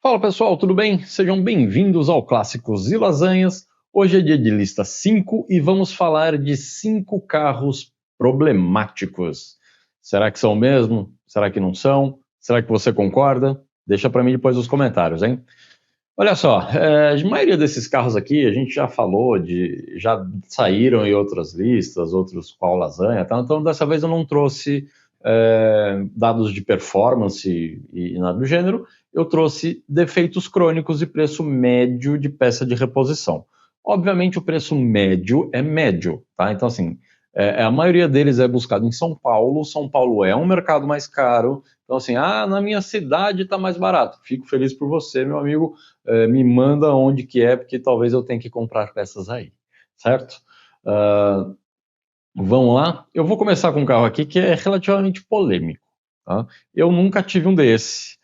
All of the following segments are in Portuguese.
Fala pessoal, tudo bem? Sejam bem-vindos ao Clássicos e Lasanhas. Hoje é dia de lista 5 e vamos falar de 5 carros problemáticos. Será que são mesmo? Será que não são? Será que você concorda? Deixa para mim depois nos comentários, hein? Olha só, a maioria desses carros aqui a gente já falou já saíram em outras listas, outros qual lasanha, tá? Então dessa vez eu não trouxe dados de performance e nada do gênero, eu trouxe defeitos crônicos e preço médio de peça de reposição. Obviamente o preço médio é médio, tá? Então assim, a maioria deles é buscado em São Paulo. São Paulo é um mercado mais caro. Então assim, na minha cidade está mais barato. Fico feliz por você, meu amigo. Me manda onde que é, porque talvez eu tenha que comprar peças aí, certo? Vamos lá? Eu vou começar com um carro aqui que é relativamente polêmico. Tá? Eu nunca tive um desse.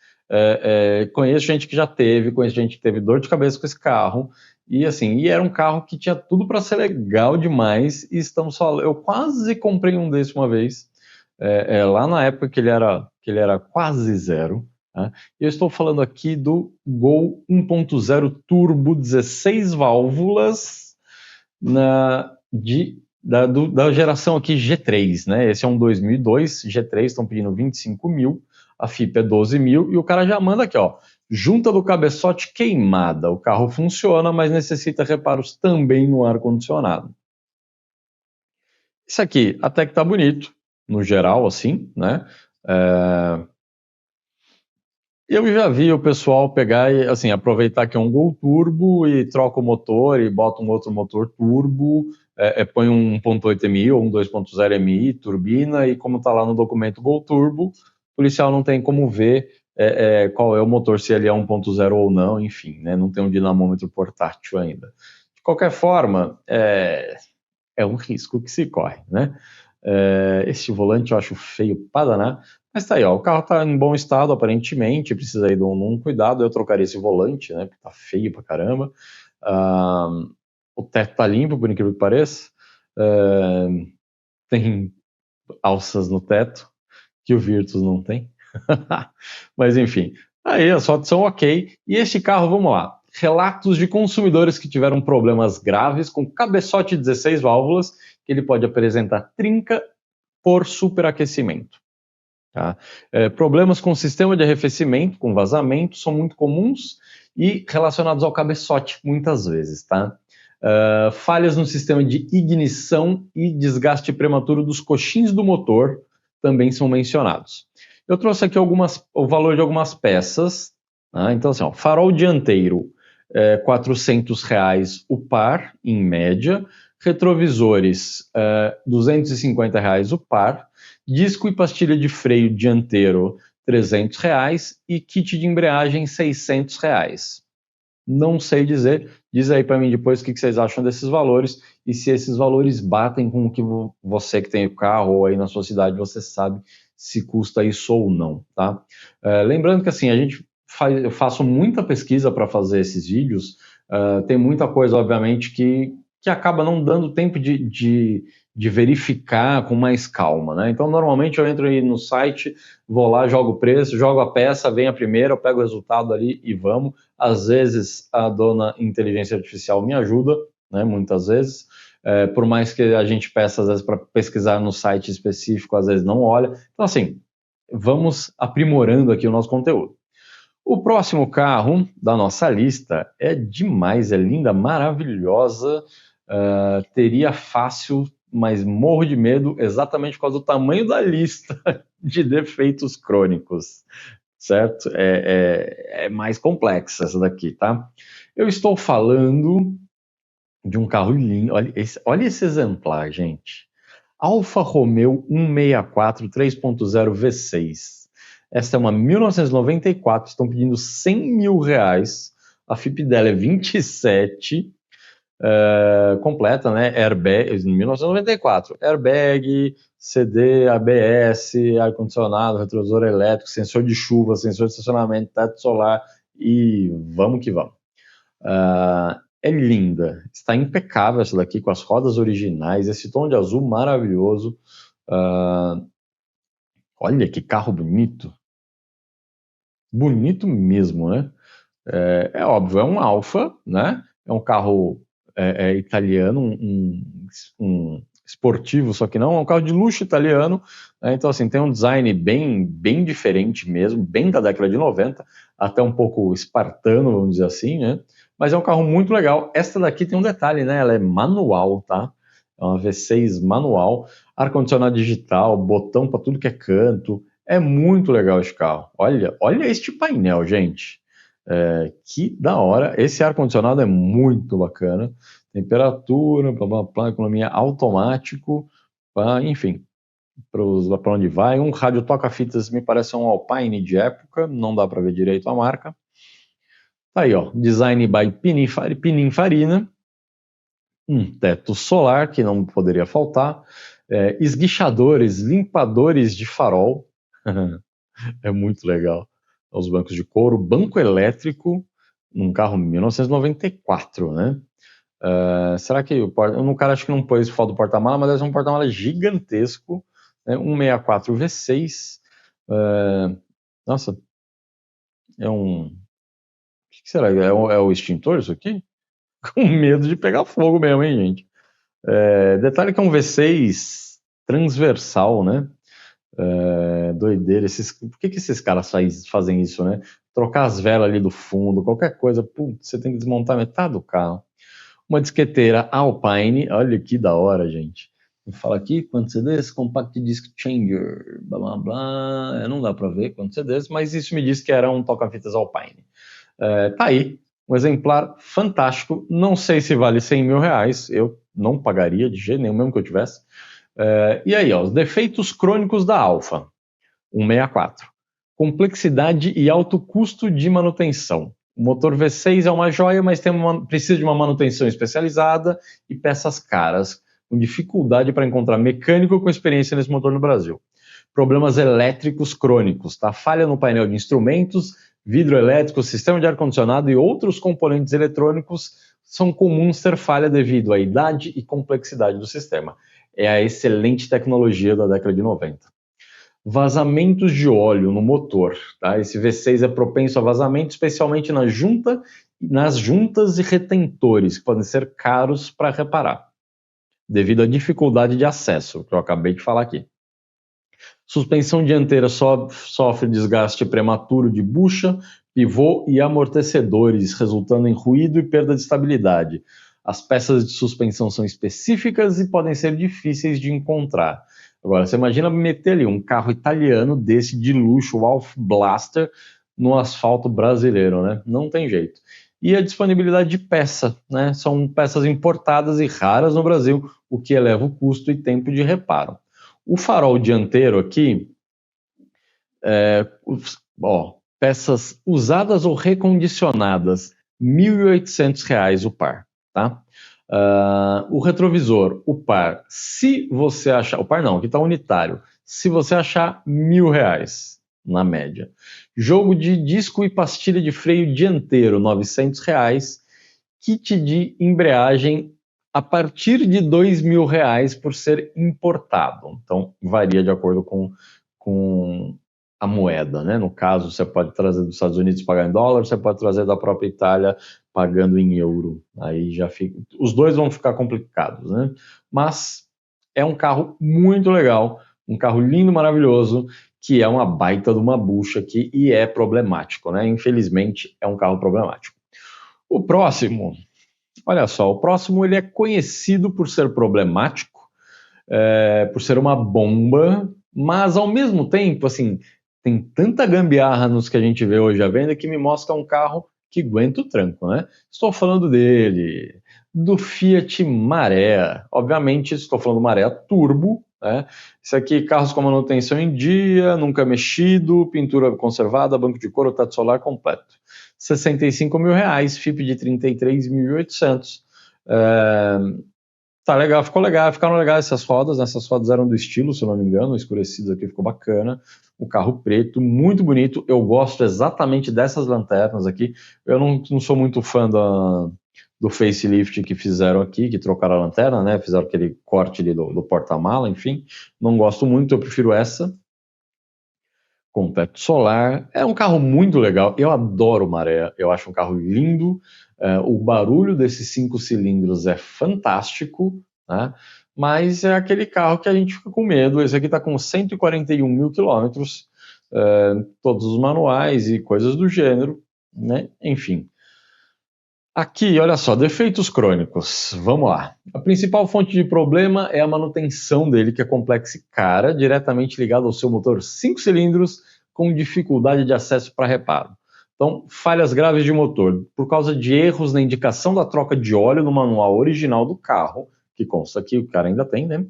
Conheço gente que já teve, conheço gente que teve dor de cabeça com esse carro. E assim, era um carro que tinha tudo para ser legal demais. E estamos falando, eu quase comprei um desse uma vez, lá na época que ele era quase zero. Tá? Eu estou falando aqui do Gol 1.0 Turbo 16 válvulas da geração aqui G3, né? Esse é um 2002, G3, estão pedindo 25 mil, a FIP é 12 mil, e o cara já manda aqui, ó, junta do cabeçote queimada. O carro funciona, mas necessita reparos também no ar-condicionado. Isso aqui até que tá bonito, no geral, assim, né? Eu já vi o pessoal pegar e assim, aproveitar que é um Gol Turbo e troca o motor e bota um outro motor turbo, põe um 1.8 MI ou um 2.0 MI, turbina, e como está lá no documento Gol Turbo, o policial não tem como ver qual é o motor, se ele é 1.0 ou não, enfim, né, não tem um dinamômetro portátil ainda. De qualquer forma, é um risco que se corre, né? Este volante eu acho feio para danar, mas tá aí, ó, o carro tá em bom estado aparentemente, precisa aí de um cuidado. Eu trocaria esse volante, né, porque tá feio pra caramba. O teto tá limpo, por incrível que pareça. Tem alças no teto, que o Virtus não tem. Mas enfim, aí as fotos são ok. E este carro, vamos lá. Relatos de consumidores que tiveram problemas graves com cabeçote 16 válvulas, que ele pode apresentar trinca por superaquecimento. Tá? Problemas com o sistema de arrefecimento, com vazamento, são muito comuns e relacionados ao cabeçote, muitas vezes. Tá? Falhas no sistema de ignição e desgaste prematuro dos coxins do motor também são mencionados. Eu trouxe aqui o valor de algumas peças. Tá? Então, assim, ó, farol dianteiro, R$400 o par, em média. Retrovisores, R$250 o par. Disco e pastilha de freio dianteiro, R$300. E kit de embreagem, R$600. Não sei dizer. Diz aí para mim depois o que vocês acham desses valores e se esses valores batem com o que você que tem o carro ou aí na sua cidade, você sabe se custa isso ou não, tá? Lembrando que assim, eu faço muita pesquisa para fazer esses vídeos, tem muita coisa, obviamente, que acaba não dando tempo de verificar com mais calma, né? Então, normalmente eu entro aí no site, vou lá, jogo o preço, jogo a peça, vem a primeira, eu pego o resultado ali e vamos. Às vezes a dona inteligência artificial me ajuda, né? Muitas vezes. Por mais que a gente peça, às vezes, para pesquisar no site específico, às vezes não olha. Então, assim, vamos aprimorando aqui o nosso conteúdo. O próximo carro da nossa lista é demais, é linda, maravilhosa, teria fácil, mas morro de medo exatamente por causa do tamanho da lista de defeitos crônicos, certo? É mais complexa essa daqui, tá? Eu estou falando de um carro lindo, olha esse exemplar, gente. Alfa Romeo 164 3.0 V6. Esta é uma 1994, estão pedindo R$100 mil, a FIP dela é 27, completa, né? Airbag, 1994, airbag, CD, ABS, ar-condicionado, retrovisor elétrico, sensor de chuva, sensor de estacionamento, teto solar e vamos que vamos. É linda, está impecável essa daqui com as rodas originais, esse tom de azul maravilhoso. Olha que carro bonito. Bonito mesmo, né? É óbvio, é um Alfa, né? É um carro italiano, um esportivo, só que não, é um carro de luxo italiano, né? Então, assim, tem um design bem diferente mesmo, bem da década de 90, até um pouco espartano, vamos dizer assim, né? Mas é um carro muito legal. Esta daqui tem um detalhe, né? Ela é manual, tá? É uma V6 manual, ar-condicionado digital, botão para tudo que é canto. É muito legal esse carro. Olha este painel, gente. Que da hora. Esse ar-condicionado é muito bacana. Temperatura, blá, blá, blá, economia automático, enfim, para onde vai. Um rádio toca-fitas, me parece um Alpine de época, não dá para ver direito a marca. Tá aí, ó, design by Pininfarina, um teto solar que não poderia faltar, esguichadores, limpadores de farol, é muito legal. Os bancos de couro, banco elétrico, num carro 1994, né? Será que o cara acho que não pôs foto do porta-mala, mas deve ser um porta-mala gigantesco, né? 164 V6. Nossa, o que será? É o extintor isso aqui? Com medo de pegar fogo mesmo, hein, gente? Detalhe que é um V6 transversal, né? Doideira. Por que esses caras fazem isso, né? Trocar as velas ali do fundo, qualquer coisa, putz, você tem que desmontar metade do carro. Uma disqueteira Alpine, olha que da hora, gente. Fala aqui, quantos CDs? Compact Disc Changer, blá blá blá. Não dá para ver quantos CDs, mas isso me diz que era um toca-fitas Alpine. Tá aí, um exemplar fantástico. Não sei se vale 100 mil reais, eu não pagaria de jeito nenhum, mesmo que eu tivesse. E aí, ó, os defeitos crônicos da Alfa 164. Complexidade e alto custo de manutenção. O motor V6 é uma joia, mas precisa de uma manutenção especializada e peças caras, com dificuldade para encontrar mecânico com experiência nesse motor no Brasil. Problemas elétricos crônicos, tá? Falha no painel de instrumentos, vidro elétrico, sistema de ar-condicionado e outros componentes eletrônicos são comuns ter falha devido à idade e complexidade do sistema. É a excelente tecnologia da década de 90. Vazamentos de óleo no motor, tá? Esse V6 é propenso a vazamento, especialmente nas juntas e retentores, que podem ser caros para reparar, devido à dificuldade de acesso, que eu acabei de falar aqui. Suspensão dianteira sofre desgaste prematuro de bucha, pivô e amortecedores, resultando em ruído e perda de estabilidade. As peças de suspensão são específicas e podem ser difíceis de encontrar. Agora, você imagina meter ali um carro italiano desse de luxo, o Alfa Blaster, no asfalto brasileiro, né? Não tem jeito. E a disponibilidade de peça, né? São peças importadas e raras no Brasil, o que eleva o custo e tempo de reparo. O farol dianteiro aqui, peças usadas ou recondicionadas, R$ 1.800 o par, tá? O retrovisor, o par, se você achar, o par não, aqui está unitário, se você achar R$ 1.000 na média. Jogo de disco e pastilha de freio dianteiro, R$ 900. Kit de embreagem a partir de R$ 2.000 por ser importado. Então, varia de acordo com a moeda, né? No caso, você pode trazer dos Estados Unidos e pagar em dólar, você pode trazer da própria Itália pagando em euro. Aí já fica. Os dois vão ficar complicados, né? Mas é um carro muito legal, um carro lindo, maravilhoso, que é uma baita de uma bucha aqui e é problemático, né? Infelizmente, é um carro problemático. O próximo, olha só, o próximo ele é conhecido por ser problemático, por ser uma bomba, mas ao mesmo tempo, assim, tem tanta gambiarra nos que a gente vê hoje à venda que me mostra um carro que aguenta o tranco, né? Estou falando dele, do Fiat Maré. Obviamente, estou falando do Maré Turbo, né? Isso aqui, carros com manutenção em dia, nunca mexido, pintura conservada, banco de couro, teto solar completo. R$ 65 mil, FIP de 33.800. Tá legal, ficaram legais essas rodas, né? Essas rodas eram do estilo, se eu não me engano, escurecidas aqui, ficou bacana. O carro preto, muito bonito, eu gosto exatamente dessas lanternas aqui. Eu não sou muito fã do facelift que fizeram aqui, que trocaram a lanterna, né? Fizeram aquele corte ali do porta-mala, enfim. Não gosto muito, eu prefiro essa. com teto solar. É um carro muito legal. Eu adoro o Maré. Eu acho um carro lindo. O barulho desses 5 cilindros é fantástico, né? Mas é aquele carro que a gente fica com medo. Esse aqui está com 141 mil quilômetros, todos os manuais e coisas do gênero, né? Enfim. Aqui, olha só, defeitos crônicos. Vamos lá. A principal fonte de problema é a manutenção dele, que é complexa e cara, diretamente ligada ao seu motor 5 cilindros, com dificuldade de acesso para reparo. Então, falhas graves de motor, por causa de erros na indicação da troca de óleo no manual original do carro, que consta aqui, o cara ainda tem, né?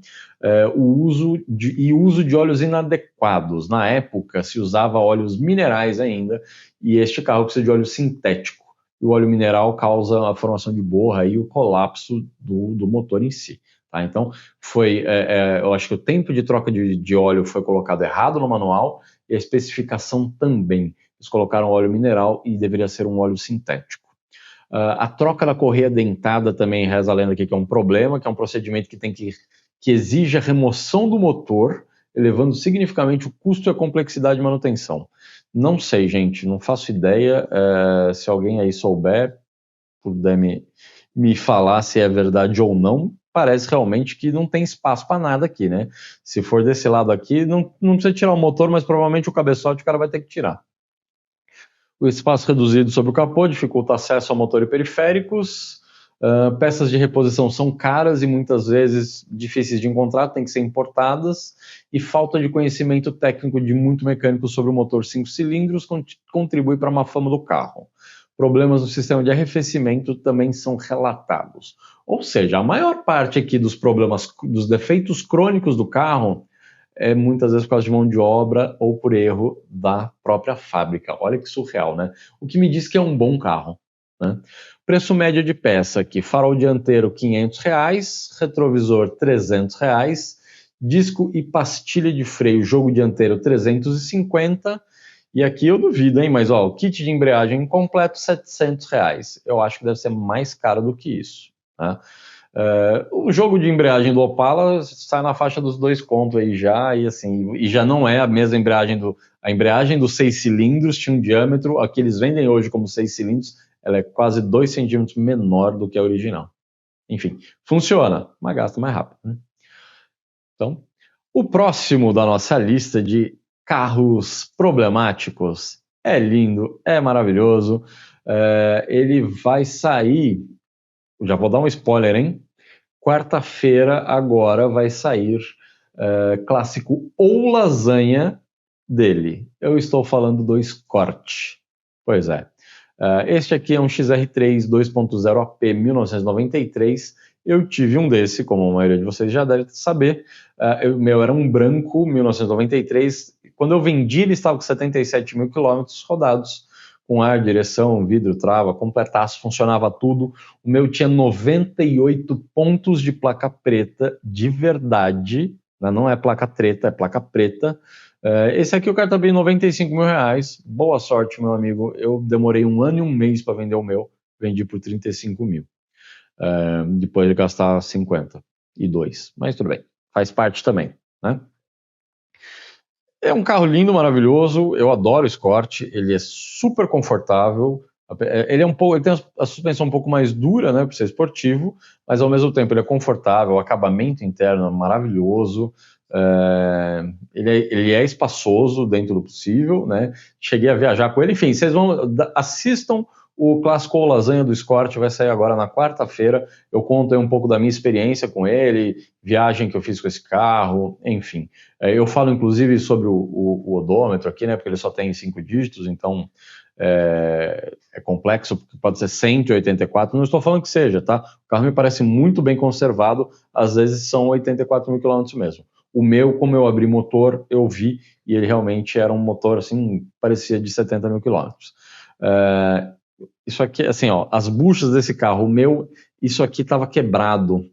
O uso de óleos inadequados. Na época, se usava óleos minerais ainda, e este carro precisa de óleo sintético. E o óleo mineral causa a formação de borra e o colapso do motor em si. Tá? Então, eu acho que o tempo de troca de óleo foi colocado errado no manual e a especificação também. Eles colocaram óleo mineral e deveria ser um óleo sintético. A troca da correia dentada também, reza a lenda aqui, que é um problema, que é um procedimento que exige a remoção do motor, elevando significativamente o custo e a complexidade de manutenção. Não sei, gente, não faço ideia. Se alguém aí souber, puder me falar se é verdade ou não, parece realmente que não tem espaço para nada aqui, né? Se for desse lado aqui, não precisa tirar o motor, mas provavelmente o cabeçote o cara vai ter que tirar. O espaço reduzido sobre o capô dificulta acesso ao motor e periféricos. Peças de reposição são caras e muitas vezes difíceis de encontrar, têm que ser importadas. E falta de conhecimento técnico de muito mecânico sobre o motor 5 cilindros contribui para a má fama do carro. Problemas no sistema de arrefecimento também são relatados. Ou seja, a maior parte aqui dos problemas, dos defeitos crônicos do carro, é muitas vezes por causa de mão de obra ou por erro da própria fábrica. Olha que surreal, né? O que me diz que é um bom carro, né? Preço médio de peça aqui: farol dianteiro R$500, retrovisor R$300, disco e pastilha de freio jogo dianteiro R$350. E aqui eu duvido, hein? Mas ó, o kit de embreagem completo R$700. Eu acho que deve ser mais caro do que isso, né? O jogo de embreagem do Opala sai na faixa dos 2 contos aí já, e assim, e já não é a mesma embreagem a embreagem dos 6 cilindros tinha um diâmetro, a que eles vendem hoje como 6 cilindros, ela é quase 2 centímetros menor do que a original. Enfim, funciona, mas gasta mais rápido, né? Então, o próximo da nossa lista de carros problemáticos é lindo, é maravilhoso, ele vai sair. Já vou dar um spoiler, hein? Quarta-feira agora vai sair clássico ou lasanha dele. Eu estou falando do Escort. Pois é. Este aqui é um XR3 2.0 AP 1993. Eu tive um desse, como a maioria de vocês já deve saber. O meu era um branco 1993. Quando eu vendi, ele estava com 77 mil quilômetros rodados, com ar, direção, vidro, trava, completaço, funcionava tudo. O meu tinha 98 pontos de placa preta de verdade, né? Não é placa treta, é placa preta. Esse aqui o cara tá bem R$95 mil. Boa sorte, meu amigo. Eu demorei 1 ano e 1 mês para vender o meu. Vendi por 35 mil. Depois de gastar 52. Mas tudo bem. Faz parte também, né? É um carro lindo, maravilhoso. Eu adoro o Escort. Ele é super confortável. Ele tem a suspensão um pouco mais dura, né, para ser esportivo, mas ao mesmo tempo ele é confortável. O acabamento interno é maravilhoso. Ele é espaçoso dentro do possível, né? Cheguei a viajar com ele. Enfim, vocês assistam o clássico ou lasanha do Escort, vai sair agora na quarta-feira. Eu conto aí um pouco da minha experiência com ele, viagem que eu fiz com esse carro, enfim. Eu falo inclusive sobre o odômetro aqui, né? Porque ele só tem 5 dígitos, então é complexo, porque pode ser 184. Não estou falando que seja, tá? O carro me parece muito bem conservado, às vezes são 84 mil quilômetros mesmo. O meu, como eu abri motor, eu vi, e ele realmente era um motor, assim, parecia de 70 mil quilômetros. Isso aqui, assim, ó, as buchas desse carro, o meu, isso aqui estava quebrado.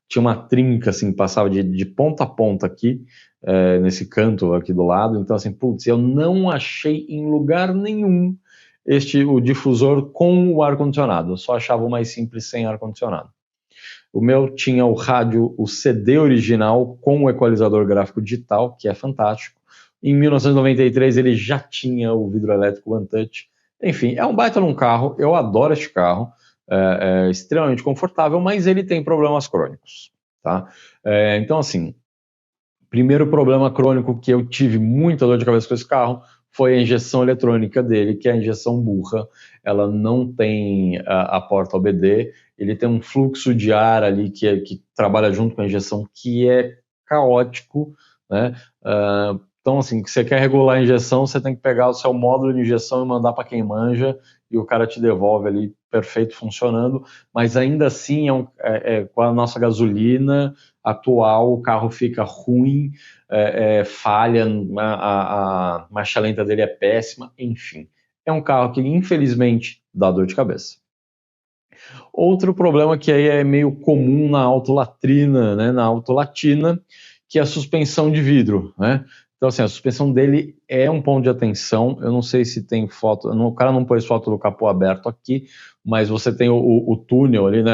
Tinha uma trinca, assim, passava de ponta a ponta aqui, nesse canto aqui do lado. Então, assim, putz, eu não achei em lugar nenhum o difusor com o ar-condicionado. Eu só achava o mais simples sem ar-condicionado. O meu tinha o rádio, o CD original com o equalizador gráfico digital, que é fantástico. Em 1993 ele já tinha o vidro elétrico One Touch. Enfim, é um baita num carro, eu adoro este carro, é extremamente confortável, mas ele tem problemas crônicos, tá? Então, assim, primeiro problema crônico que eu tive muita dor de cabeça com esse carro foi a injeção eletrônica dele, que é a injeção burra. Ela não tem a porta OBD, ele tem um fluxo de ar ali que trabalha junto com a injeção, que é caótico, né? Então, assim, se você quer regular a injeção, você tem que pegar o seu módulo de injeção e mandar para quem manja, e o cara te devolve ali perfeito funcionando, mas ainda assim com a nossa gasolina atual, o carro fica ruim, falha, a marcha lenta dele é péssima, enfim. É um carro que, infelizmente, dá dor de cabeça. Outro problema que aí é meio comum na autolatrina, né, na autolatina, que é a suspensão de vidro, né? Então, assim, a suspensão dele é um ponto de atenção. Eu não sei se tem foto, o cara não pôs foto do capô aberto aqui, mas você tem o túnel ali, né?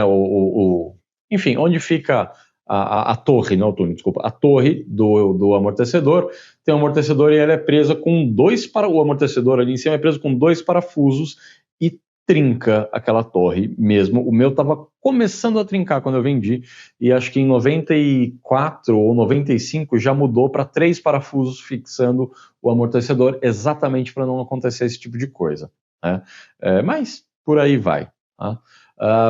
Enfim, onde fica a torre, não o túnel, desculpa, a torre do amortecedor. Tem um amortecedor e ela é presa com o amortecedor ali em cima é preso com 2 parafusos e trinca aquela torre mesmo. O meu estava começando a trincar quando eu vendi, e acho que em 94 ou 95 já mudou para 3 parafusos fixando o amortecedor, exatamente para não acontecer esse tipo de coisa, né? Mas por aí vai. Tá?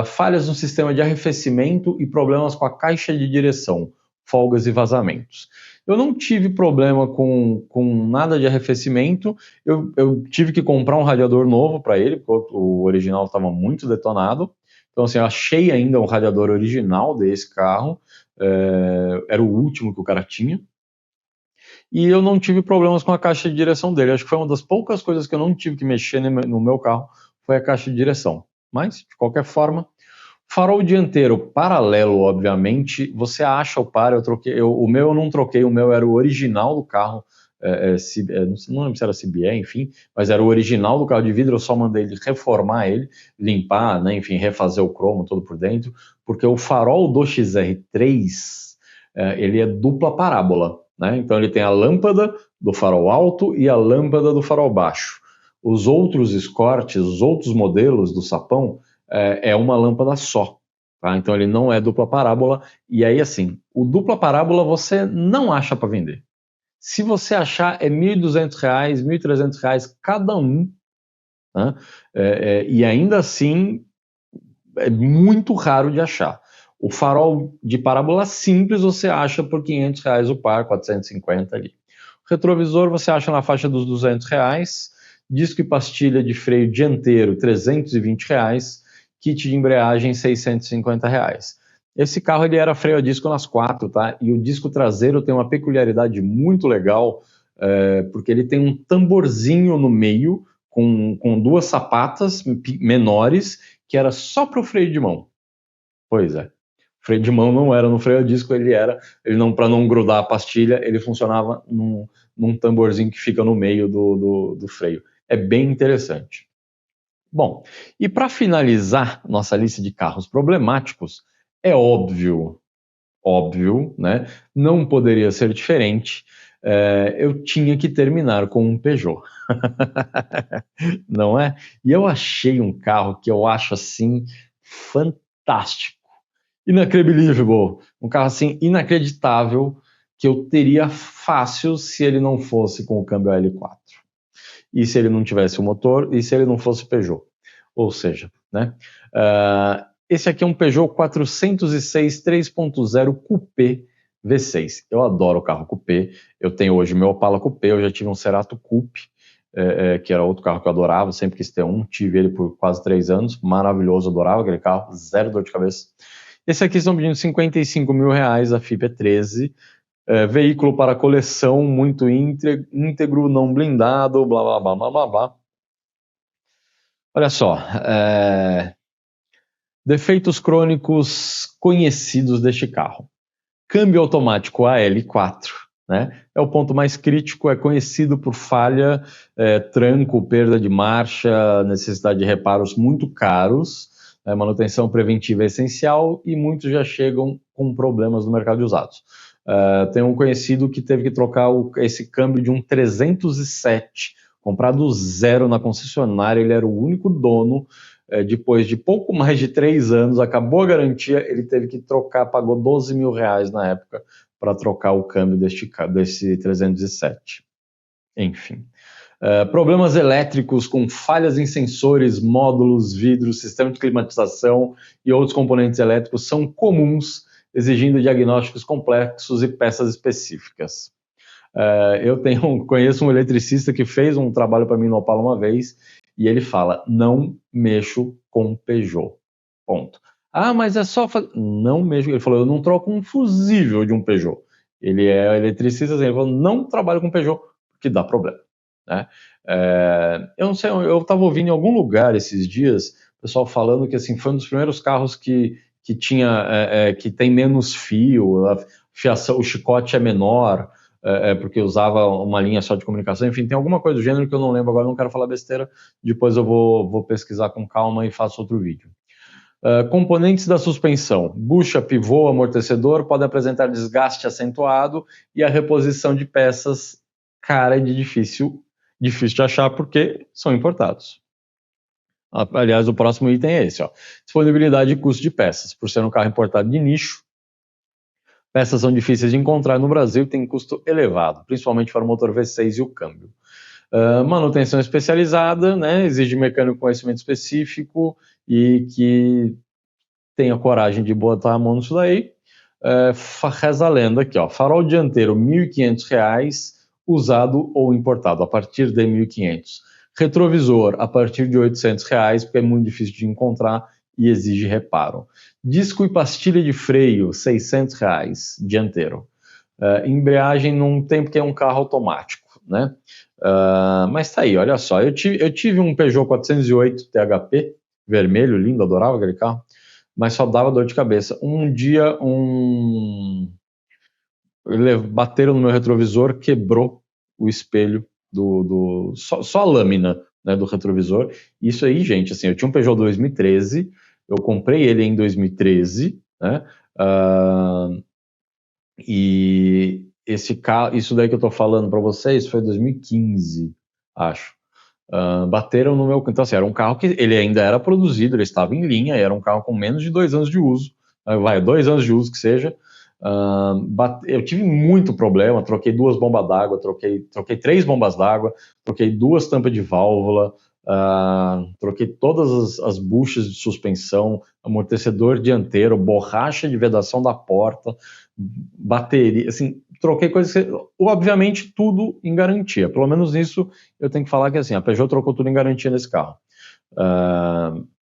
Falhas no sistema de arrefecimento e problemas com a caixa de direção, folgas e vazamentos. Eu não tive problema com nada de arrefecimento. Eu tive que comprar um radiador novo para ele, porque o original estava muito detonado. Então, assim, eu achei ainda um radiador original desse carro. Era o último que o cara tinha. E eu não tive problemas com a caixa de direção dele. Acho que foi uma das poucas coisas que eu não tive que mexer no meu carro, foi a caixa de direção. Mas, de qualquer forma, farol dianteiro paralelo, obviamente, você acha o par, o meu eu não troquei, o meu era o original do carro, não lembro se era CBE, enfim, mas era o original do carro de vidro, eu só mandei ele reformar ele, limpar, né, enfim, refazer o cromo todo por dentro, porque o farol do XR3, ele é dupla parábola, né, então ele tem a lâmpada do farol alto e a lâmpada do farol baixo. Os outros Escortes, os outros modelos do Sapão, é uma lâmpada só, tá? Então ele não é dupla parábola, e aí assim, o dupla parábola você não acha para vender. Se você achar, é R$ 1.200, R$ 1.300 cada um, né? E ainda assim é muito raro de achar. O farol de parábola simples você acha por R$ 500 o par, 450 ali. O retrovisor você acha na faixa dos R$ 200, disco e pastilha de freio dianteiro R$ 320, kit de embreagem R$ 650. Esse carro ele era freio a disco nas 4, tá? E o disco traseiro tem uma peculiaridade muito legal, porque ele tem um tamborzinho no meio com 2 sapatas menores que era só para o freio de mão. Pois é. O freio de mão não era no freio a disco, para não grudar a pastilha, ele funcionava num tamborzinho que fica no meio do freio. É bem interessante. Bom, e para finalizar nossa lista de carros problemáticos, é óbvio, né? Não poderia ser diferente. Eu tinha que terminar com um Peugeot. Não é? E eu achei um carro que eu acho assim fantástico, inacreditável, um carro assim inacreditável, que eu teria fácil se ele não fosse com o câmbio L4. E se ele não tivesse o motor, e se ele não fosse Peugeot. Ou seja, né? Esse aqui é um Peugeot 406 3.0 Coupé V6. Eu adoro o carro Coupé. Eu tenho hoje meu Opala Coupé, eu já tive um Cerato Coupe, que era outro carro que eu adorava, sempre quis ter um, tive ele por quase 3 anos, maravilhoso, adorava aquele carro, zero dor de cabeça. Esse aqui estão pedindo R$ 55 mil, a FIP é 13, veículo para coleção, muito íntegro, não blindado, blá blá blá blá blá blá. Olha só, defeitos crônicos conhecidos deste carro. Câmbio automático AL4, né? É o ponto mais crítico, é conhecido por falha, tranco, perda de marcha, necessidade de reparos muito caros, manutenção preventiva é essencial e muitos já chegam com problemas no mercado de usados. Tem um conhecido que teve que trocar esse câmbio de um 307, comprado zero na concessionária, ele era o único dono. Depois de pouco mais de 3 anos, acabou a garantia, ele teve que trocar, pagou 12 mil reais na época para trocar o câmbio desse 307. Enfim. Problemas elétricos com falhas em sensores, módulos, vidros, sistema de climatização e outros componentes elétricos são comuns, exigindo diagnósticos complexos e peças específicas. Eu conheço um eletricista que fez um trabalho para mim no Opala uma vez e ele fala: não mexo com Peugeot. Ponto. Ah, mas é só fazer. Não mexo. Ele falou: eu não troco um fusível de um Peugeot. Ele é eletricista, assim, ele falou: não trabalho com Peugeot, porque dá problema. Né? Eu não sei, eu estava ouvindo em algum lugar esses dias, o pessoal falando que assim, foi um dos primeiros carros que que tem menos fio, a fiação, o chicote é menor, porque usava uma linha só de comunicação, enfim, tem alguma coisa do gênero que eu não lembro agora, não quero falar besteira, depois eu vou pesquisar com calma e faço outro vídeo. Componentes da suspensão: bucha, pivô, amortecedor podem apresentar desgaste acentuado e a reposição de peças cara e difícil de achar porque são importados. Aliás, o próximo item é esse, ó. Disponibilidade e custo de peças. Por ser um carro importado de nicho, peças são difíceis de encontrar no Brasil e têm custo elevado, principalmente para o motor V6 e o câmbio. Manutenção especializada, né, exige mecânico conhecimento específico e que tenha coragem de botar a mão nisso daí. Reza a lenda aqui, ó, farol dianteiro R$ 1.500, usado ou importado, a partir de R$ 1.500. Retrovisor, a partir de R$ 800, porque é muito difícil de encontrar e exige reparo. Disco e pastilha de freio, R$ 600, dianteiro. Embreagem não tem, porque é um carro automático, né? Mas tá aí, olha só, eu tive um Peugeot 408 THP, vermelho, lindo, adorava aquele carro, mas só dava dor de cabeça. Um dia, bateram no meu retrovisor, quebrou o espelho só a lâmina, né, do retrovisor. Isso aí, gente, assim, eu tinha um Peugeot 2013, eu comprei ele em 2013, né, e esse carro, isso daí que eu tô falando para vocês foi 2015, acho. Bateram no meu... Então, assim, era um carro que ele ainda era produzido, ele estava em linha, era um carro com menos de 2 anos de uso, 2 anos de uso que seja. Eu tive muito problema, troquei 2 bombas d'água, troquei 3 bombas d'água, troquei 2 tampas de válvula, troquei todas as buchas de suspensão, amortecedor dianteiro, borracha de vedação da porta, bateria, assim, troquei coisas que, obviamente, tudo em garantia. Pelo menos nisso eu tenho que falar que assim, a Peugeot trocou tudo em garantia nesse carro.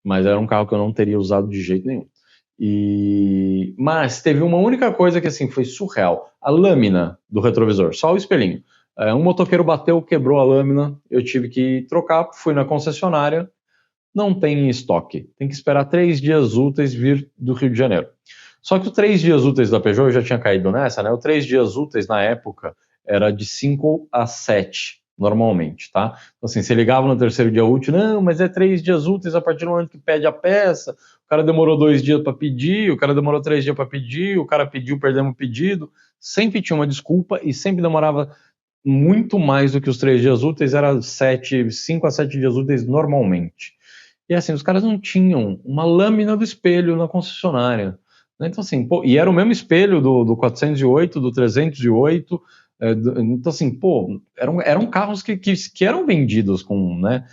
Mas era um carro que eu não teria usado de jeito nenhum. Mas teve uma única coisa que assim foi surreal: a lâmina do retrovisor, só o espelhinho. Um motoqueiro bateu, quebrou a lâmina, eu tive que trocar, fui na concessionária, não tem em estoque, tem que esperar 3 dias úteis vir do Rio de Janeiro. Só que os 3 dias úteis da Peugeot, eu já tinha caído nessa, né? Os 3 dias úteis na época era de 5 a 7, normalmente, tá? Então, assim, você ligava no 3º dia útil, não, mas é 3 dias úteis a partir do momento que pede a peça, o cara demorou 2 dias para pedir, o cara demorou 3 dias para pedir, o cara pediu, perdemos o pedido, sempre tinha uma desculpa e sempre demorava muito mais do que os 3 dias úteis, era 5 a 7 dias úteis normalmente. E assim, os caras não tinham uma lâmina do espelho na concessionária. Então, assim, pô, e era o mesmo espelho do 408, do 308. Então, assim, pô, eram carros que eram vendidos com, né?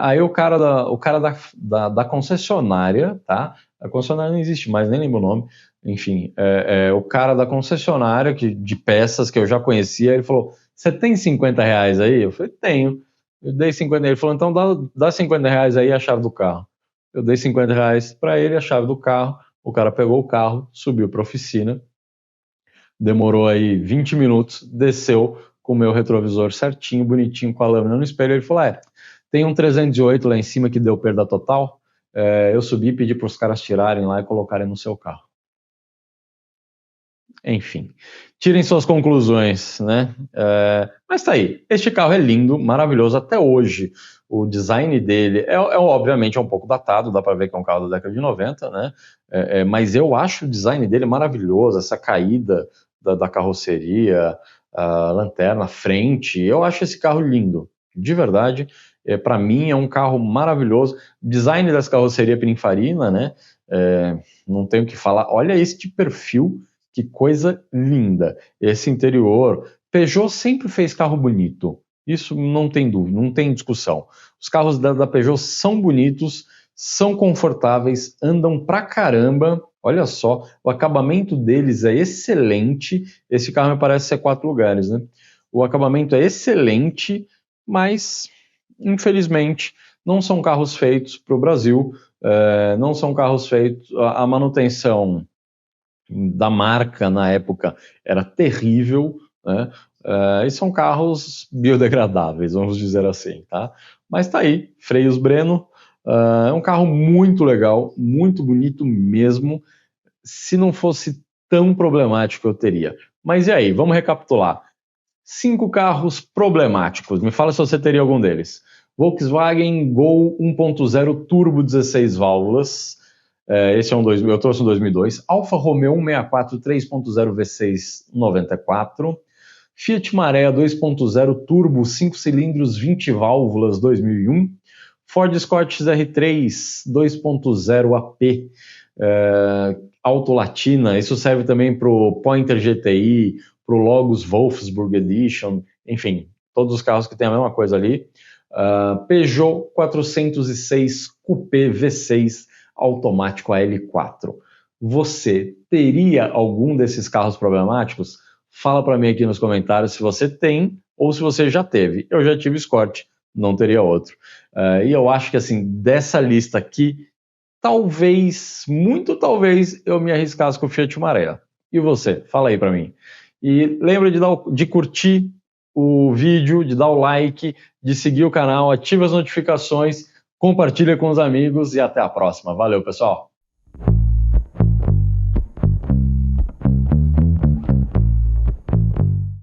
Aí o cara da concessionária, tá? A concessionária não existe mais, nem lembro o nome. Enfim, o cara da concessionária de peças que eu já conhecia, ele falou: você tem 50 reais aí? Eu falei: tenho. Eu dei 50 reais. Ele falou: então dá 50 reais aí a chave do carro. Eu dei 50 reais para ele, a chave do carro. O cara pegou o carro, subiu para a oficina, demorou aí 20 minutos, desceu com o meu retrovisor certinho, bonitinho, com a lâmina no espelho. Ele falou: tem um 308 lá em cima que deu perda total. Eu subi e pedi para os caras tirarem lá e colocarem no seu carro. Enfim, tirem suas conclusões, né? Mas tá aí. Este carro é lindo, maravilhoso até hoje. O design dele obviamente um pouco datado, dá para ver que é um carro da década de 90, né? Mas eu acho o design dele maravilhoso, essa caída da carroceria, a lanterna, frente. Eu acho esse carro lindo, de verdade. Para mim é um carro maravilhoso. Design dessa carroceria Pininfarina, né? Não tenho o que falar. Olha este perfil, que coisa linda. Esse interior. Peugeot sempre fez carro bonito. Isso não tem dúvida, não tem discussão. Os carros da Peugeot são bonitos, são confortáveis, andam pra caramba. Olha só, o acabamento deles é excelente. Esse carro me parece ser 4 lugares, né? O acabamento é excelente, mas infelizmente não são carros feitos para o Brasil. Não são carros feitos. A manutenção da marca na época era terrível, né? E são carros biodegradáveis, vamos dizer assim, tá? Mas tá aí, freios Breno. É um carro muito legal, muito bonito mesmo. Se não fosse tão problemático, eu teria. Mas e aí, vamos recapitular. 5 carros problemáticos. Me fala se você teria algum deles. Volkswagen Gol 1.0 Turbo 16 válvulas. Esse é eu trouxe um 2002. Alfa Romeo 164 3.0 V6 94. Fiat Marea 2.0 Turbo 5 cilindros 20 válvulas 2001. Ford Escort R3 2.0 AP Auto Latina. Isso serve também para o Pointer GTI, para o Logos Wolfsburg Edition, enfim, todos os carros que tem a mesma coisa ali. Peugeot 406 Coupé V6 automático AL4. Você teria algum desses carros problemáticos? Fala para mim aqui nos comentários se você tem ou se você já teve. Eu já tive Escort, não teria outro. E eu acho que assim, dessa lista aqui, talvez, muito talvez, eu me arriscasse com o Fiat Marea. E você? Fala aí para mim. E lembra de curtir o vídeo, de dar o like, de seguir o canal, ativa as notificações, compartilha com os amigos e até a próxima. Valeu, pessoal!